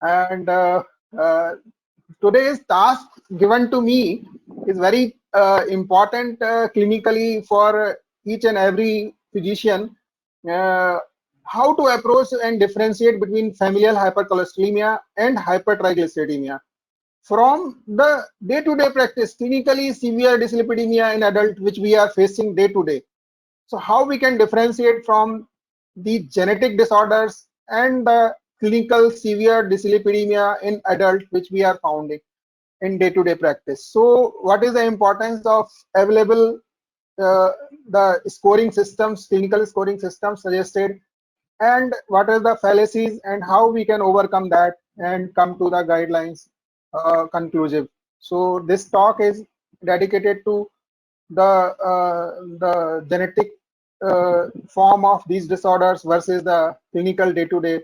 And uh, today's task given to me is very important clinically for each and every physician. Uh, how to approach and differentiate between familial hypercholesterolemia and hypertriglyceridemia. From the day-to-day practice, clinically severe dyslipidemia in adult, which we are facing day to day. So how we can differentiate from the genetic disorders and the clinical severe dyslipidemia in adult, which we are finding in day-to-day practice. So what is the importance of available the scoring systems, clinical scoring systems suggested, and what are the fallacies and how we can overcome that and come to the guidelines conclusive. So this talk is dedicated to the genetic form of these disorders versus the clinical day-to-day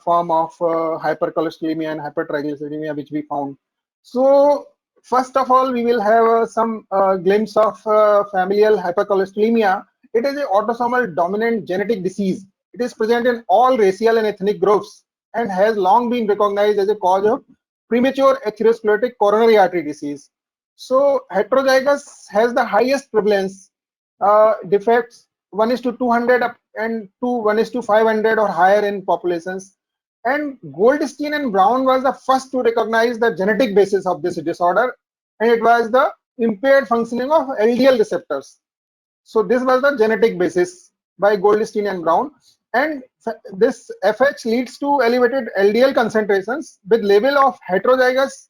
form of hypercholesterolemia and hypertriglyceridemia which we found. So first of all, we will have some glimpse of familial hypercholesterolemia. It is an autosomal dominant genetic disease. It is present in all racial and ethnic groups and has long been recognized as a cause of premature atherosclerotic coronary artery disease. So heterozygous has the highest prevalence. Defects 1 is to 200 and 1 is to 500 or higher in populations. And Goldstein and Brown was the first to recognize the genetic basis of this disorder, and it was the impaired functioning of LDL receptors. So this was the genetic basis by Goldstein and Brown. And this FH leads to elevated LDL concentrations with level of heterozygous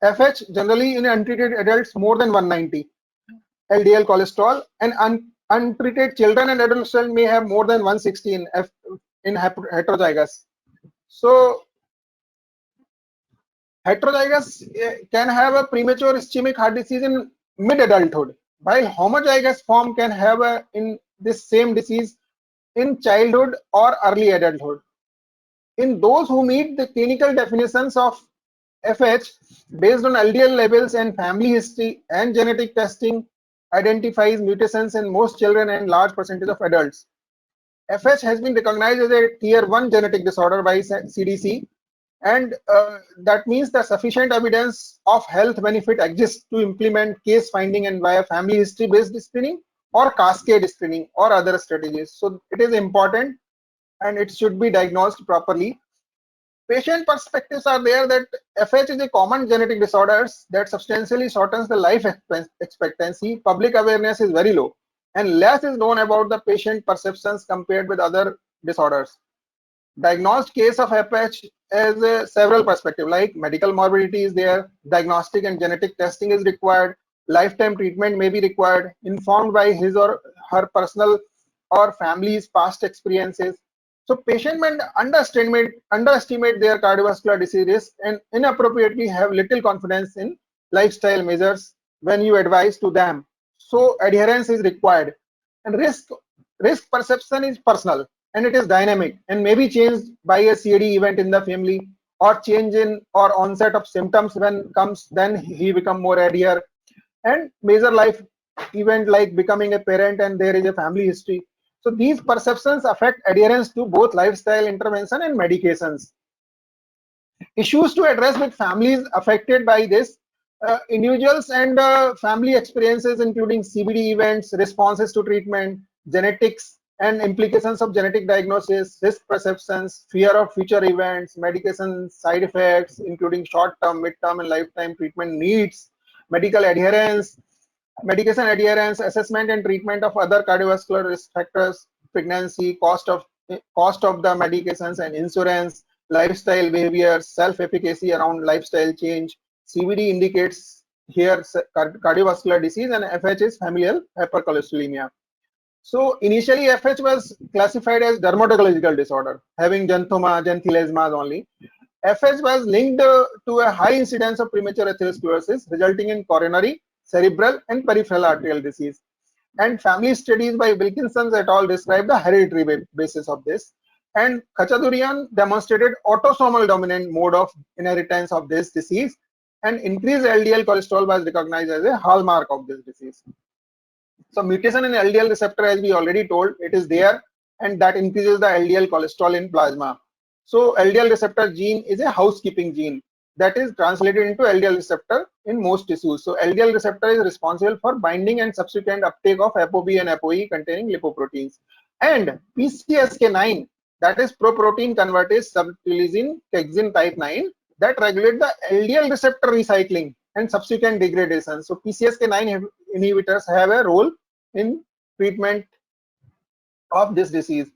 FH generally in untreated adults more than 190 LDL cholesterol, and untreated children and adolescents may have more than 160 in heterozygous. So heterozygous can have a premature ischemic heart disease in mid-adulthood, while homozygous form can have in this same disease in childhood or early adulthood. In those who meet the clinical definitions of FH based on LDL levels and family history and genetic testing identifies mutations in most children and large percentage of adults. FH has been recognized as a tier 1 genetic disorder by CDC, and that means that sufficient evidence of health benefit exists to implement case finding and via family history based screening or cascade screening or other strategies. So it is important and it should be diagnosed properly. Patient perspectives are there that FH is a common genetic disorder that substantially shortens the life expectancy. Public awareness is very low and less is known about the patient perceptions compared with other disorders. Diagnosed case of FH has several perspectives, like medical morbidity is there, diagnostic and genetic testing is required, lifetime treatment may be required, informed by his or her personal or family's past experiences. So patient may underestimate their cardiovascular disease risk and inappropriately have little confidence in lifestyle measures when you advise to them. So adherence is required, and risk perception is personal and it is dynamic and may be changed by a CAD event in the family or change in or onset of symptoms when comes, then he become more adhere, and major life event like becoming a parent and there is a family history. So these perceptions affect adherence to both lifestyle intervention and medications. Issues to address with families affected by this, individuals and family experiences including CBD events, responses to treatment, genetics and implications of genetic diagnosis, risk perceptions, fear of future events, medication side effects including short-term, mid-term and lifetime treatment needs, medical adherence, medication adherence, assessment and treatment of other cardiovascular risk factors, pregnancy, cost of the medications and insurance, lifestyle behaviors, self-efficacy around lifestyle change. CVD indicates here cardiovascular disease and FH is familial hypercholesterolemia. So initially FH was classified as dermatological disorder, having xanthoma, xanthilesmas only. FH was linked to a high incidence of premature atherosclerosis, resulting in coronary, cerebral, and peripheral arterial disease. And family studies by Wilkinson et al. Describe the hereditary basis of this. And Khachaturian demonstrated autosomal dominant mode of inheritance of this disease, and increased LDL cholesterol was recognized as a hallmark of this disease. So mutation in LDL receptor, as we already told, it is there, and that increases the LDL cholesterol in plasma. So LDL receptor gene is a housekeeping gene that is translated into LDL receptor in most tissues. So LDL receptor is responsible for binding and subsequent uptake of ApoB and ApoE containing lipoproteins. And PCSK9, that is proprotein convertase subtilisin kexin type 9, that regulate the LDL receptor recycling and subsequent degradation. So PCSK9 inhibitors have a role in treatment of this disease.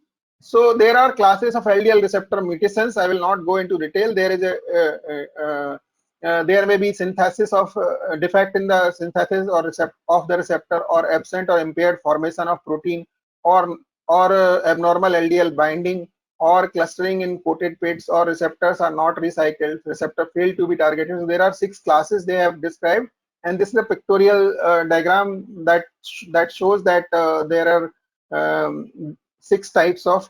So there are classes of LDL receptor mutations. I will not go into detail. There is there may be synthesis of defect in the synthesis or of the receptor, or absent or impaired formation of protein, or abnormal LDL binding, or clustering in coated pits, or receptors are not recycled, receptor failed to be targeted. So there are 6 classes they have described, and this is a pictorial diagram that shows that there are 6 types of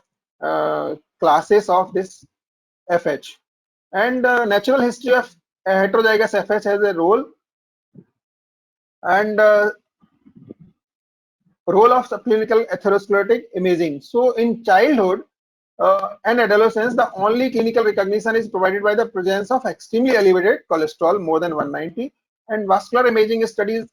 classes of this FH. And natural history of heterozygous FH has a role, and role of subclinical atherosclerotic imaging. So in childhood and adolescence, the only clinical recognition is provided by the presence of extremely elevated cholesterol, more than 190, and vascular imaging studies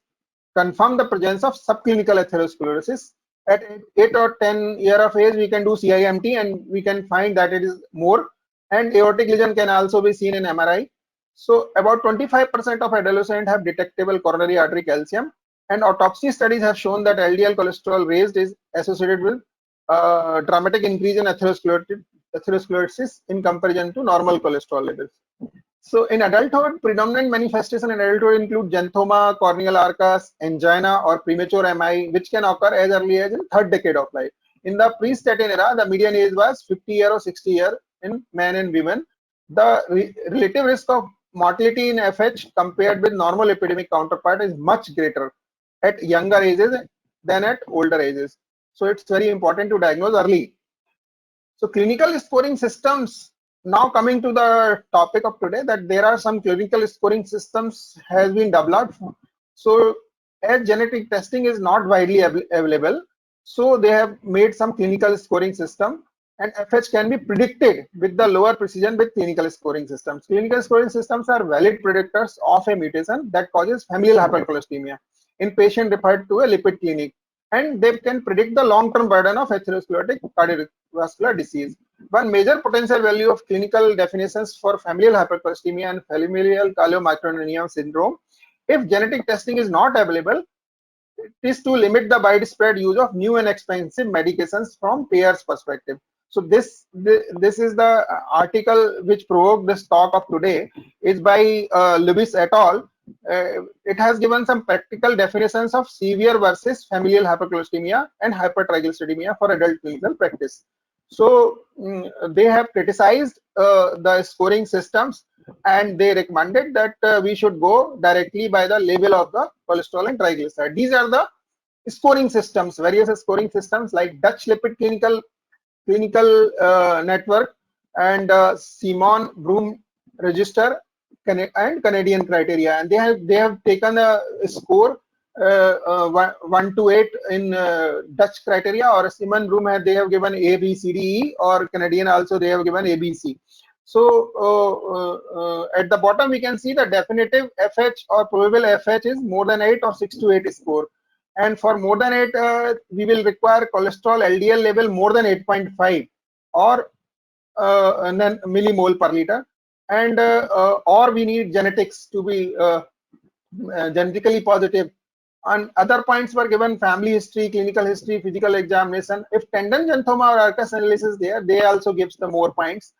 confirm the presence of subclinical atherosclerosis. At 8 or 10 years of age, we can do CIMT and we can find that it is more, and aortic lesion can also be seen in MRI. So about 25% of adolescents have detectable coronary artery calcium, and autopsy studies have shown that LDL cholesterol raised is associated with dramatic increase in atherosclerosis in comparison to normal cholesterol levels. So in adulthood, predominant manifestation in adulthood include xanthoma, corneal arcus, angina, or premature MI, which can occur as early as in 3rd decade of life. In the pre-statin era, the median age was 50 years or 60 years in men and women. The relative risk of mortality in FH compared with normal epidemic counterpart is much greater at younger ages than at older ages. So it's very important to diagnose early. So clinical scoring systems, now coming to the topic of today, that there are some clinical scoring systems has been developed. So as genetic testing is not widely available, so they have made some clinical scoring system, and FH can be predicted with the lower precision with clinical scoring systems. Clinical scoring systems are valid predictors of a mutation that causes familial hypercholesteremia in patient referred to a lipid clinic, and they can predict the long-term burden of atherosclerotic cardiovascular disease. One major potential value of clinical definitions for familial hypercholesteremia and familial chylomicronemia syndrome, if genetic testing is not available, it is to limit the widespread use of new and expensive medications from payers' perspective. So this is the article which provoked this talk of today, is by Lewis et al. It has given some practical definitions of severe versus familial hypercholesteremia and hypertriglyceridemia for adult clinical practice. So they have criticized the scoring systems, and they recommended that we should go directly by the level of the cholesterol and triglyceride. These are the scoring systems, various scoring systems like Dutch Lipid Clinical Network and Simon Broom Register and Canadian criteria, and they have taken a score 1 to 8 in Dutch criteria, or Simon Broom they have given A, B, C, D, E, or Canadian also they have given A, B, C. So at the bottom we can see the definitive FH or probable FH is more than 8 or 6 to 8 score, and for more than 8 we will require cholesterol LDL level more than 8.5 or millimole per liter, and or we need genetics to be genetically positive. And other points were given: family history, clinical history, physical examination. If tendon xanthoma or arcus analysis there, they also gives the more points.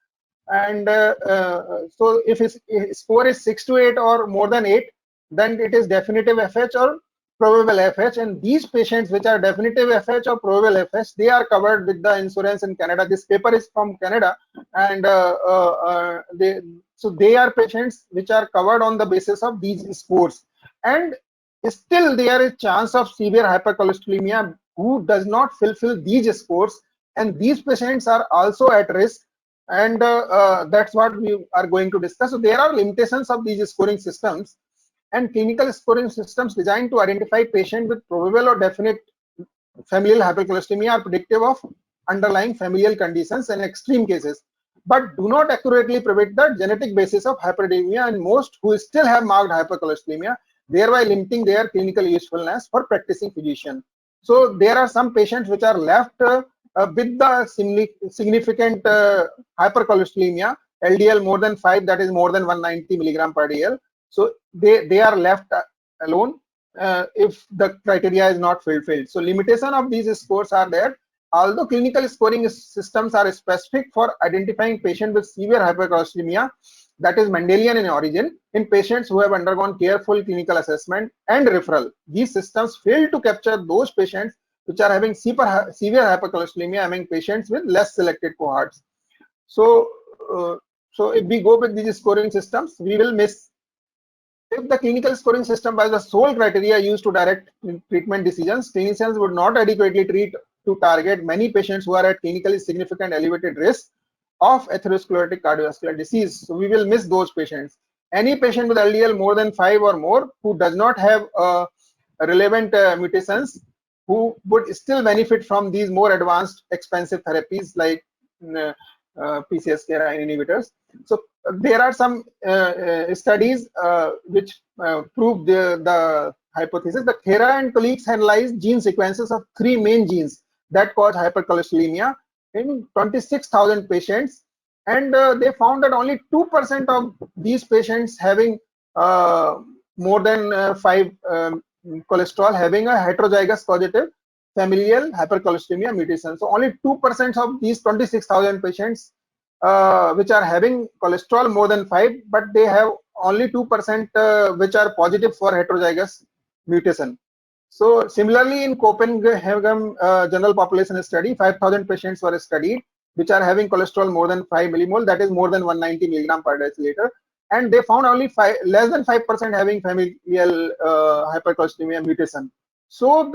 And so if his score is 6 to 8 or more than 8, then it is definitive FH or probable FH. And these patients which are definitive FH or probable FH, they are covered with the insurance in Canada. This paper is from Canada, and they are patients which are covered on the basis of these scores. And still there is chance of severe hypercholesteremia who does not fulfill these scores, and these patients are also at risk, and that's what we are going to discuss. So there are limitations of these scoring systems, and clinical scoring systems designed to identify patients with probable or definite familial hypercholesteremia are predictive of underlying familial conditions and extreme cases. but do not accurately predict the genetic basis of hyperlipidemia in most who still have marked hypercholesterolemia, thereby limiting their clinical usefulness for practicing physician. So there are some patients which are left with the significant hypercholesterolemia, LDL more than 5, that is more than 190 milligram per DL. So they are left alone if the criteria is not fulfilled. So limitation of these scores are there. Although clinical scoring systems are specific for identifying patients with severe hypercholesterolemia, that is Mendelian in origin, in patients who have undergone careful clinical assessment and referral, these systems fail to capture those patients which are having severe hypercholesterolemia among patients with less selected cohorts. So, so if we go with these scoring systems, we will miss. If the clinical scoring system was the sole criteria used to direct treatment decisions, clinicians would not adequately treat to target many patients who are at clinically significant elevated risk of atherosclerotic cardiovascular disease. So we will miss those patients. Any patient with LDL more than 5 or more who does not have relevant mutations, who would still benefit from these more advanced expensive therapies like PCSK9 inhibitors. So there are some studies which prove the hypothesis. The Khera and colleagues analyzed gene sequences of 3 main genes that cause hypercholesterolemia in 26,000 patients, and they found that only 2% of these patients having more than 5 cholesterol having a heterozygous causative familial hypercholesterolemia mutation. So only 2% of these 26,000 patients which are having cholesterol more than 5, but they have only 2% which are positive for heterozygous mutation. So similarly, in Copenhagen general population study, 5,000 patients were studied which are having cholesterol more than 5 millimole, that is more than 190 milligram per deciliter, and they found only less than 5% having familial hypercholesterolemia mutation. So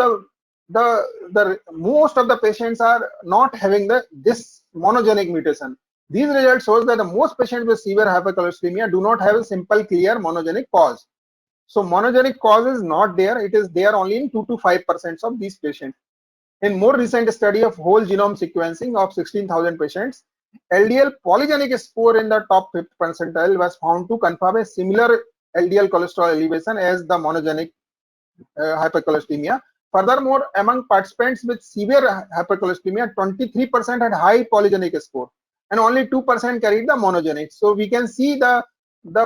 the most of the patients are not having this monogenic mutation. These results shows that the most patients with severe hypercholesterolemia do not have a simple, clear monogenic cause. So monogenic cause is not there. It is there only in 2 to 5% of these patients. In more recent study of whole genome sequencing of 16,000 patients, LDL polygenic score in the top 5th percentile was found to confirm a similar LDL cholesterol elevation as the monogenic hypercholesterolemia. Furthermore, among participants with severe hypercholesterolemia, 23% had high polygenic score and only 2% carried the monogenic. So we can see the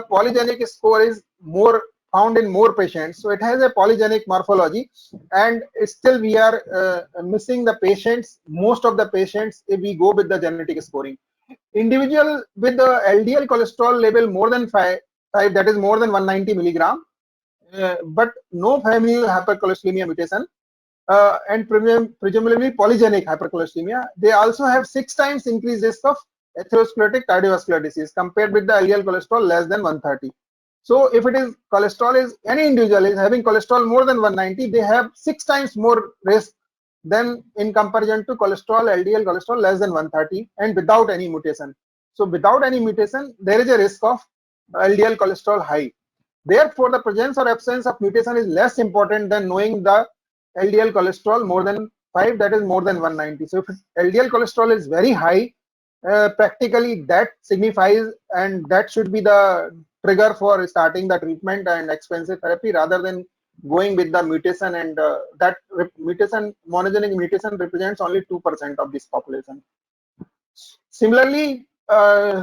polygenic score is more found in more patients. So it has a polygenic morphology, and still we are missing the patients, most of the patients, if we go with the genetic scoring. Individual with the LDL cholesterol level more than 5, that is more than 190 milligram, but no familial hypercholesterolemia mutation, and presumably polygenic hypercholesterolemia, they also have 6 times increased risk of atherosclerotic cardiovascular disease compared with the LDL cholesterol less than 130. So if it is cholesterol is any individual is having cholesterol more than 190, they have 6 times more risk than in comparison to LDL cholesterol less than 130 and without any mutation. So without any mutation, there is a risk of LDL cholesterol high. Therefore, the presence or absence of mutation is less important than knowing the LDL cholesterol more than 5, that is more than 190. So if LDL cholesterol is very high, practically that signifies, and that should be the trigger for starting the treatment and expensive therapy rather than going with the mutation, and that mutation, monogenic mutation, represents only 2% of this population. Similarly,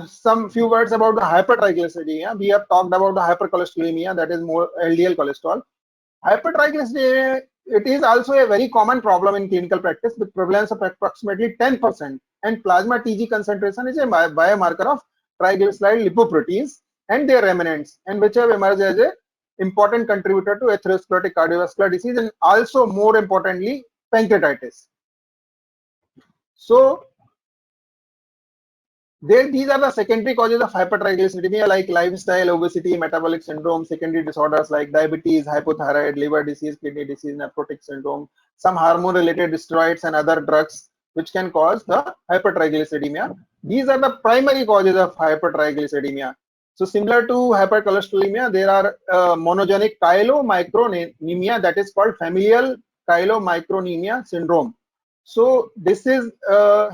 some few words about the hypertriglyceridemia. We have talked about the hypercholesterolemia, that is more LDL cholesterol. Hypertriglyceridemia, it is also a very common problem in clinical practice with prevalence of approximately 10%, and plasma TG concentration is a biomarker of triglyceride lipoproteins and their remnants, and which have emerged as an important contributor to atherosclerotic cardiovascular disease and also more importantly pancreatitis. So these are the secondary causes of hypertriglyceridemia like lifestyle, obesity, metabolic syndrome, secondary disorders like diabetes, hypothyroid, liver disease, kidney disease, nephrotic syndrome, some hormone-related steroids and other drugs which can cause the hypertriglyceridemia. These are the primary causes of hypertriglyceridemia. So similar to hypercholesterolemia, there are monogenic chylomicronemia, that is called familial chylomicronemia syndrome. So this is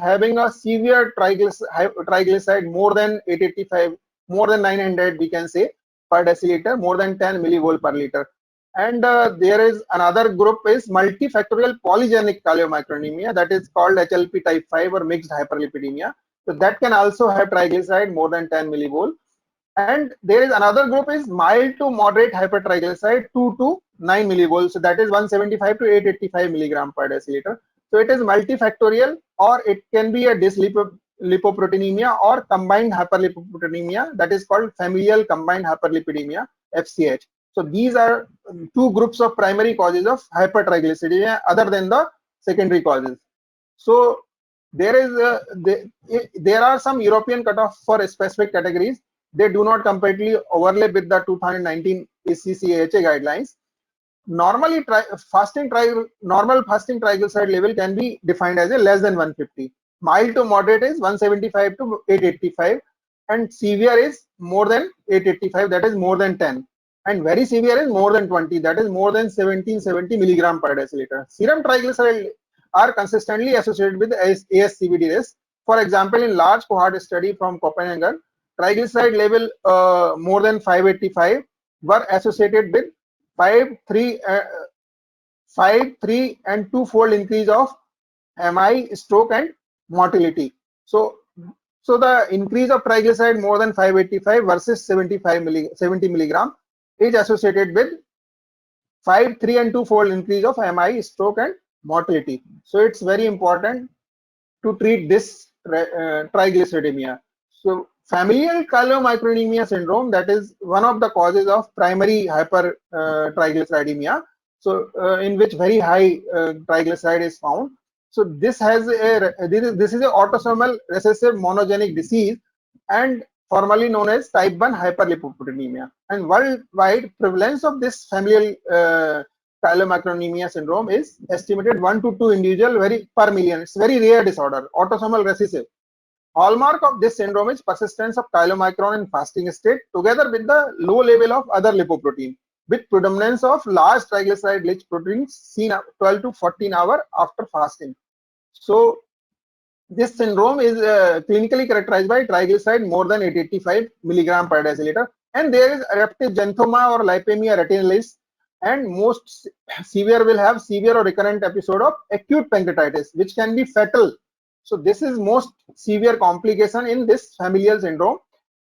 having a severe triglyceride more than 885, more than 900, we can say, per deciliter, more than 10 millimole per liter. And there is another group is multifactorial polygenic chylomicronemia, that is called HLP type 5 or mixed hyperlipidemia. So that can also have triglyceride more than 10 millimole. And there is another group is mild to moderate hypertriglyceride 2 to 9 millivolts. So that is 175 to 885 milligram per deciliter. So it is multifactorial, or it can be a dyslipidemia or combined hyperlipidemia, that is called familial combined hyperlipidemia, FCH. So these are two groups of primary causes of hypertriglyceridemia other than the secondary causes. So there is there are some European cutoff for specific categories. They do not completely overlap with the 2019 ACC/AHA guidelines. Normally, normal fasting triglyceride level can be defined as a less than 150. Mild to moderate is 175 to 885, and severe is more than 885, that is more than 10. And very severe is more than 20, that is more than 1770 milligram per deciliter. Serum triglyceride are consistently associated with ASCVD risk. For example, in large cohort study from Copenhagen, triglyceride level more than 585 were associated with 5, 3, 3 and 2-fold increase of MI, stroke and mortality. So the increase of triglyceride more than 585 versus 70 milligram is associated with 5, 3 and 2-fold increase of MI, stroke and mortality. So it's very important to treat this triglyceridemia. So familial chylomicronemia syndrome, that is one of the causes of primary hypertriglyceridemia. So in which very high triglyceride is found. So this has this is a autosomal recessive monogenic disease and formerly known as type 1 hyperlipidemia. And worldwide prevalence of this familial chylomicronemia syndrome is estimated 1 to 2 individual per million. It's very rare disorder, autosomal recessive. Hallmark of this syndrome is persistence of chylomicron in fasting state together with the low level of other lipoprotein, with predominance of large triglyceride-rich proteins seen 12 to 14 hours after fasting. So this syndrome is clinically characterized by triglyceride more than 885 milligram per deciliter, and there is eruptive xanthoma or lipemia retinalis, and most severe will have severe or recurrent episode of acute pancreatitis, which can be fatal. So this is most severe complication in this familial syndrome,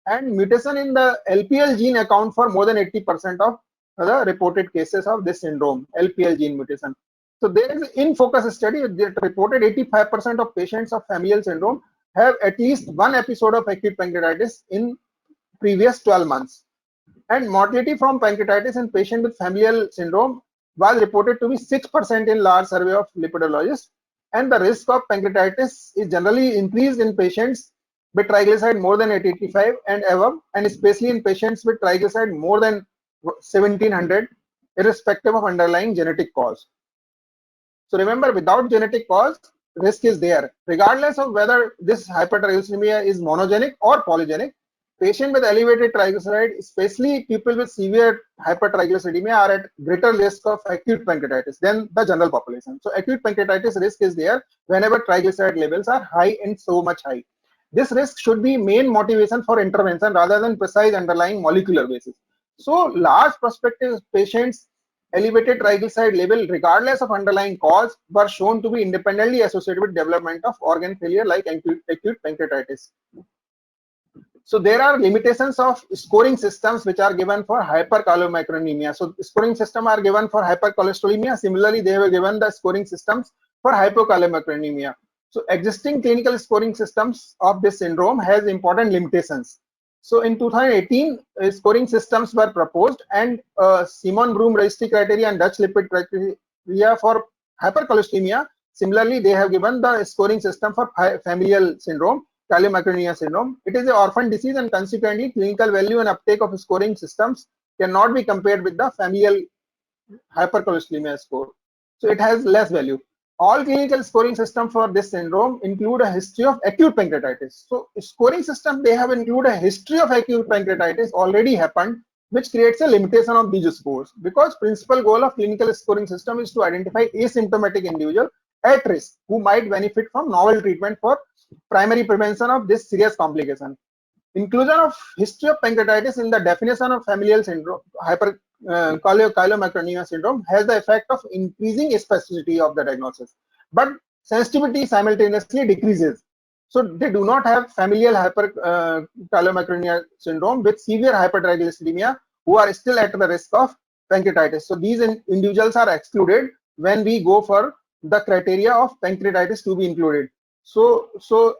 and mutation in the LPL gene account for more than 80% of the reported cases of this syndrome, LPL gene mutation. So there is in focus study that reported 85% of patients of familial syndrome have at least one episode of acute pancreatitis in previous 12 months. And mortality from pancreatitis in patients with familial syndrome was reported to be 6% in large survey of lipidologists. And the risk of pancreatitis is generally increased in patients with triglyceride more than 885 and above, and especially in patients with triglyceride more than 1700, irrespective of underlying genetic cause. So remember, without genetic cause, risk is there. Regardless of whether this hypertriglyceridemia is monogenic or polygenic, patients with elevated triglyceride, especially people with severe hypertriglyceridemia, are at greater risk of acute pancreatitis than the general population. So acute pancreatitis risk is there whenever triglyceride levels are high and so much high. This risk should be main motivation for intervention rather than precise underlying molecular basis. So large prospective patients elevated triglyceride level regardless of underlying cause were shown to be independently associated with development of organ failure like acute pancreatitis. So there are limitations of scoring systems which are given for hyperchylomicronemia. So scoring system are given for hypercholesterolemia. Similarly, they have given the scoring systems for hypochylomicronemia. So existing clinical scoring systems of this syndrome has important limitations. So in 2018, scoring systems were proposed, and Simon Broom registry criteria and Dutch lipid criteria for hypercholesterolemia. Similarly, they have given the scoring system for familial syndrome, chylomicronemia syndrome. It is an orphan disease, and consequently, clinical value and uptake of scoring systems cannot be compared with the familial hypercholesterolemia score. So it has less value. All clinical scoring system for this syndrome include a history of acute pancreatitis. So scoring system, they have included a history of acute pancreatitis already happened, which creates a limitation of these scores, because principal goal of clinical scoring system is to identify asymptomatic individual at risk who might benefit from novel treatment for primary prevention of this serious complication. Inclusion of history of pancreatitis in the definition of familial syndrome, chylomicronemia syndrome, has the effect of increasing specificity of the diagnosis, but sensitivity simultaneously decreases. So they do not have familial chylomicronemia syndrome with severe hypertriglyceridemia who are still at the risk of pancreatitis. So these individuals are excluded when we go for the criteria of pancreatitis to be included. So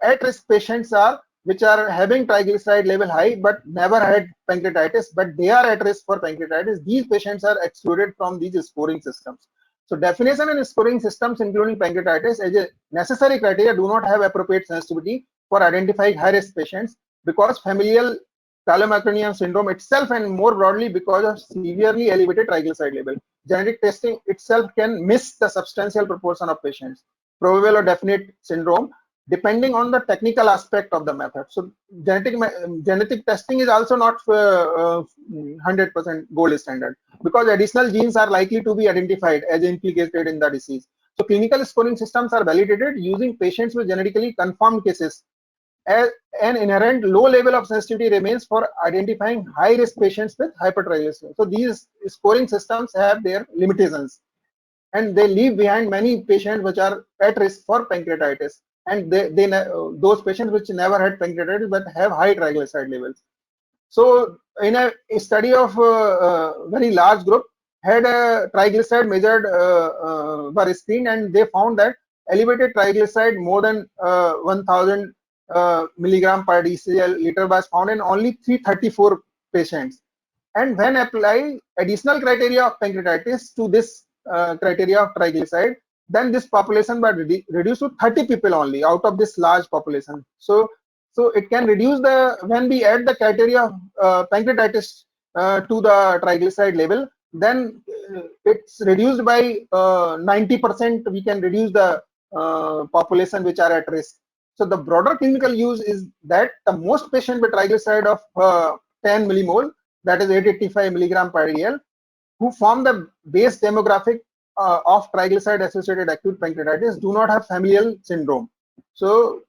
at-risk patients are which are having triglyceride level high but never had pancreatitis, but they are at risk for pancreatitis. These patients are excluded from these scoring systems. So definition and scoring systems including pancreatitis as a necessary criteria do not have appropriate sensitivity for identifying high-risk patients because familial chylomicronemia syndrome itself and more broadly because of severely elevated triglyceride level. Genetic testing itself can miss the substantial proportion of patients. Probable or definite syndrome depending on the technical aspect of the method. So genetic testing is also not 100% gold standard because additional genes are likely to be identified as implicated in the disease. So clinical scoring systems are validated using patients with genetically confirmed cases. As an inherent low level of sensitivity remains for identifying high-risk patients with hypertriglyceridemia. So these scoring systems have their limitations, and they leave behind many patients which are at risk for pancreatitis, and those patients which never had pancreatitis but have high triglyceride levels. So in a study of a very large group had a triglyceride measured were screened, and they found that elevated triglyceride more than 1000 milligram per deciliter was found in only 334 patients. And when apply additional criteria of pancreatitis to this criteria of triglyceride, then this population was reduced to 30 people only out of this large population. So it can reduce the, when we add the criteria of pancreatitis to the triglyceride level, then it's reduced by 90%. We can reduce the population which are at risk. So the broader clinical use is that the most patient with triglyceride of 10 millimole, that is 885 milligram per dl, who form the base demographic of triglyceride associated acute pancreatitis do not have familial syndrome. So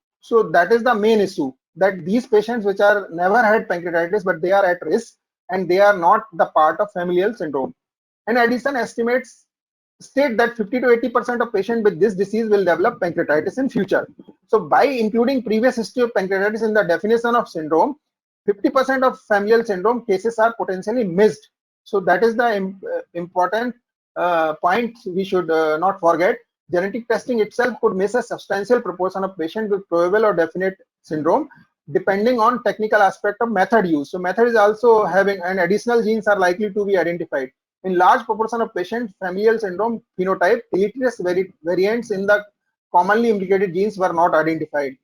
that is the main issue, that these patients which are never had pancreatitis but they are at risk and they are not the part of familial syndrome. In addition, estimates state that 50 to 80% of patients with this disease will develop pancreatitis in future. So by including previous history of pancreatitis in the definition of syndrome, 50% of familial syndrome cases are potentially missed. So that is the important point we should not forget. Genetic testing itself could miss a substantial proportion of patients with probable or definite syndrome depending on technical aspect of method use. So method is also having, and additional genes are likely to be identified. In large proportion of patients, familial syndrome phenotype, deleterious variants in the commonly implicated genes were not identified.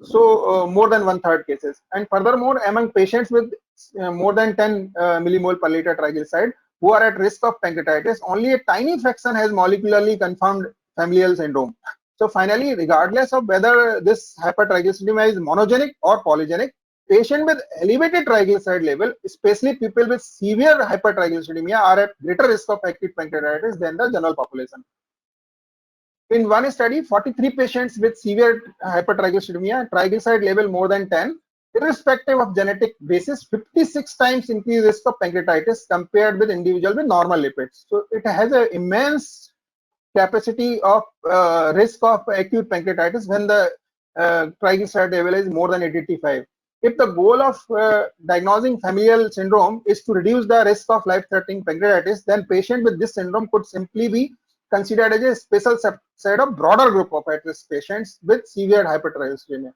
So more than 1/3 cases. And furthermore, among patients with more than 10 millimole per liter triglyceride who are at risk of pancreatitis, only a tiny fraction has molecularly confirmed familial syndrome. So finally, regardless of whether this hypertriglyceridemia is monogenic or polygenic, patients with elevated triglyceride level, especially people with severe hypertriglyceridemia, are at greater risk of acute pancreatitis than the general population. In one study, 43 patients with severe hypertriglyceridemia, triglyceride level more than 10, irrespective of genetic basis, 56 times increased risk of pancreatitis compared with individual with normal lipids. So it has an immense capacity of risk of acute pancreatitis when the triglyceride level is more than 885. If the goal of diagnosing familial syndrome is to reduce the risk of life-threatening pancreatitis, then patient with this syndrome could simply be considered as a special subset of broader group of at-risk patients with severe hypertriglyceridemia.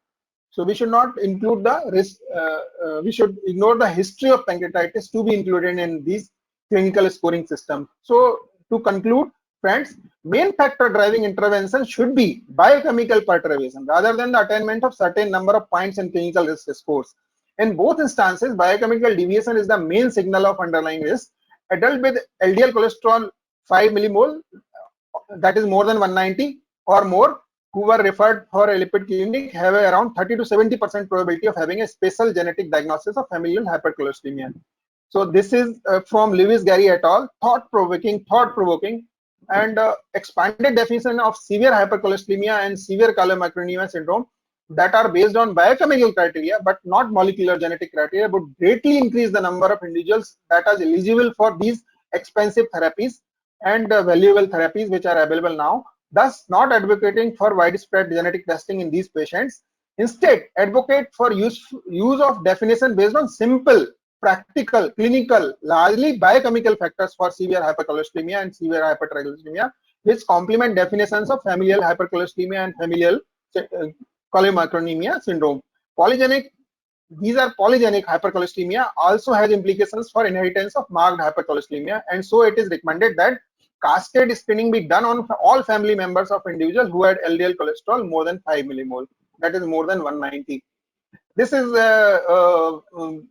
So we should not include the risk, we should ignore the history of pancreatitis to be included in these clinical scoring systems. So to conclude, friends, main factor driving intervention should be biochemical perturbation rather than the attainment of certain number of points in clinical risk scores. In both instances, biochemical deviation is the main signal of underlying risk. Adult with LDL cholesterol 5 millimole, that is more than 190 or more, who were referred for a lipid clinic have around 30 to 70% probability of having a special genetic diagnosis of familial hypercholesterolemia. So this is from Lewis Gary et al. Thought-provoking and expanded definition of severe hypercholesteremia and severe chylomicronemia syndrome that are based on biochemical criteria but not molecular genetic criteria would greatly increase the number of individuals that are eligible for these expensive therapies and valuable therapies which are available now, thus not advocating for widespread genetic testing in these patients. Instead, advocate for use of definition based on simple, practical, clinical, largely biochemical factors for severe hypercholesteremia and severe hypertriglyceridemia, which complement definitions of familial hypercholesteremia and familial chylomicronemia syndrome. Polygenic, these are polygenic hypercholesteremia also has implications for inheritance of marked hypercholesteremia, and so it is recommended that cascade screening be done on all family members of individuals who had LDL cholesterol more than 5 millimole, that is more than 190. This is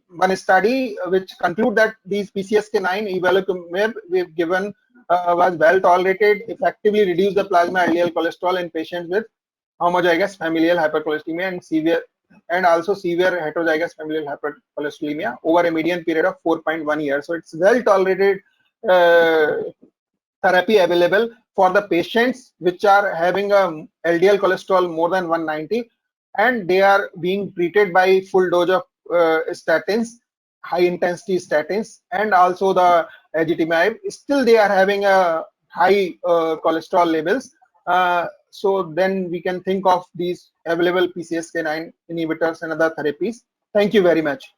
one study which conclude that these PCSK9 evolocumab we've given was well tolerated, effectively reduced the plasma LDL cholesterol in patients with homozygous familial hypercholesteremia and also severe heterozygous familial hypercholesteremia over a median period of 4.1 years. So it's well tolerated therapy available for the patients which are having a LDL cholesterol more than 190 and they are being treated by full dose of statins, high intensity statins, and also the ezetimibe. Still they are having a high cholesterol levels. So then we can think of these available PCSK9 inhibitors and other therapies. Thank you very much.